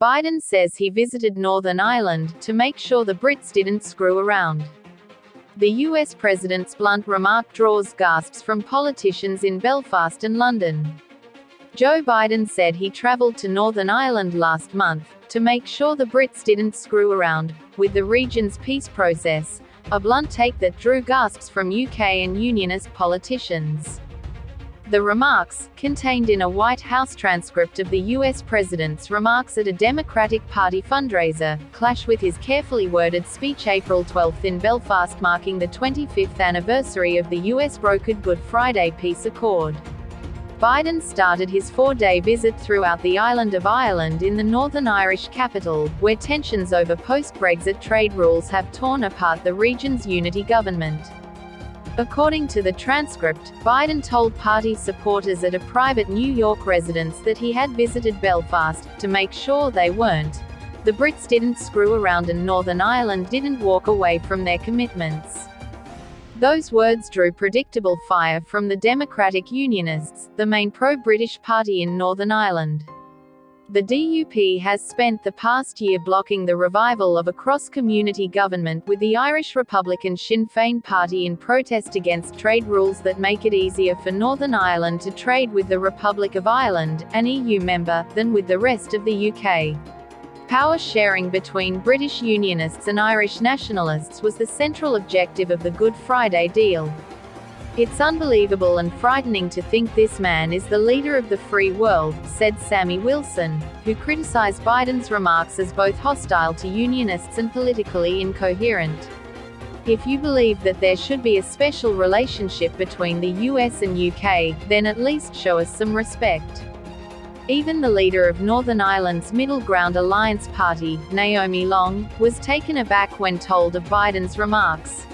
Biden says he visited Northern Ireland to make sure the Brits didn't screw around. The US president's blunt remark draws gasps from politicians in Belfast and London. Joe Biden said he traveled to Northern Ireland last month to make sure the Brits didn't screw around with the region's peace process, a blunt take that drew gasps from UK and unionist politicians. The remarks, contained in a White House transcript of the US president's remarks at a Democratic Party fundraiser, clash with his carefully worded speech April 12 in Belfast marking the 25th anniversary of the US-brokered Good Friday Peace Accord. Biden started his four-day visit throughout the island of Ireland in the Northern Irish capital, where tensions over post-Brexit trade rules have torn apart the region's unity government. According to the transcript, Biden told party supporters at a private New York residence that he had visited Belfast to make sure they weren't. The Brits didn't screw around and Northern Ireland didn't walk away from their commitments. Those words drew predictable fire from the Democratic Unionists, the main pro-British party in Northern Ireland. The DUP has spent the past year blocking the revival of a cross-community government with the Irish Republican Sinn Féin party in protest against trade rules that make it easier for Northern Ireland to trade with the Republic of Ireland, an EU member, than with the rest of the UK. Power sharing between British Unionists and Irish nationalists was the central objective of the Good Friday deal. "It's unbelievable and frightening to think this man is the leader of the free world," said Sammy Wilson, who criticized Biden's remarks as both hostile to unionists and politically incoherent. "If you believe that there should be a special relationship between the US and UK, then at least show us some respect." Even the leader of Northern Ireland's Middle Ground Alliance party, Naomi Long, was taken aback when told of Biden's remarks.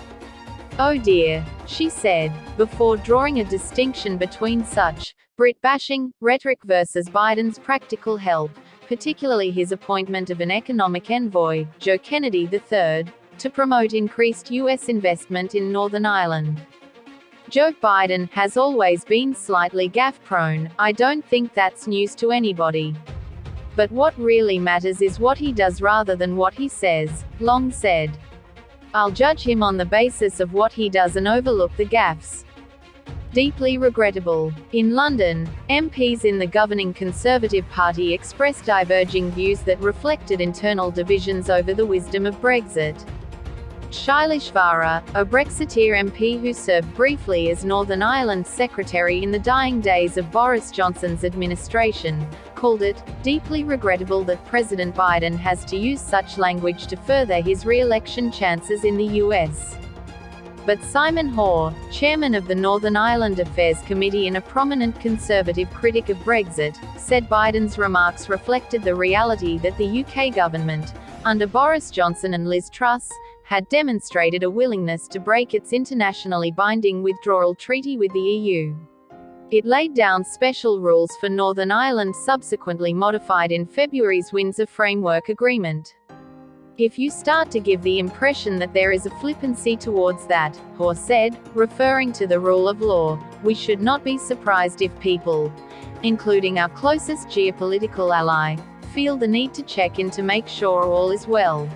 "Oh dear," she said, before drawing a distinction between such Brit-bashing rhetoric versus Biden's practical help, particularly his appointment of an economic envoy, Joe Kennedy III, to promote increased US investment in Northern Ireland. "Joe Biden has always been slightly gaffe-prone. I don't think that's news to anybody. But what really matters is what he does rather than what he says," Long said. "I'll judge him on the basis of what he does and overlook the gaffes." Deeply regrettable. In London, MPs in the governing Conservative Party expressed diverging views that reflected internal divisions over the wisdom of Brexit. Shailesh Vara, a Brexiteer MP who served briefly as Northern Ireland's secretary in the dying days of Boris Johnson's administration, called it deeply regrettable that President Biden has to use such language to further his re-election chances in the US. But Simon Hoare, chairman of the Northern Ireland Affairs Committee and a prominent conservative critic of Brexit, said Biden's remarks reflected the reality that the UK government, under Boris Johnson and Liz Truss, had demonstrated a willingness to break its internationally binding withdrawal treaty with the EU. It laid down special rules for Northern Ireland subsequently modified in February's Windsor Framework Agreement. "If you start to give the impression that there is a flippancy towards that," Hoare said, referring to the rule of law, "we should not be surprised if people, including our closest geopolitical ally, feel the need to check in to make sure all is well."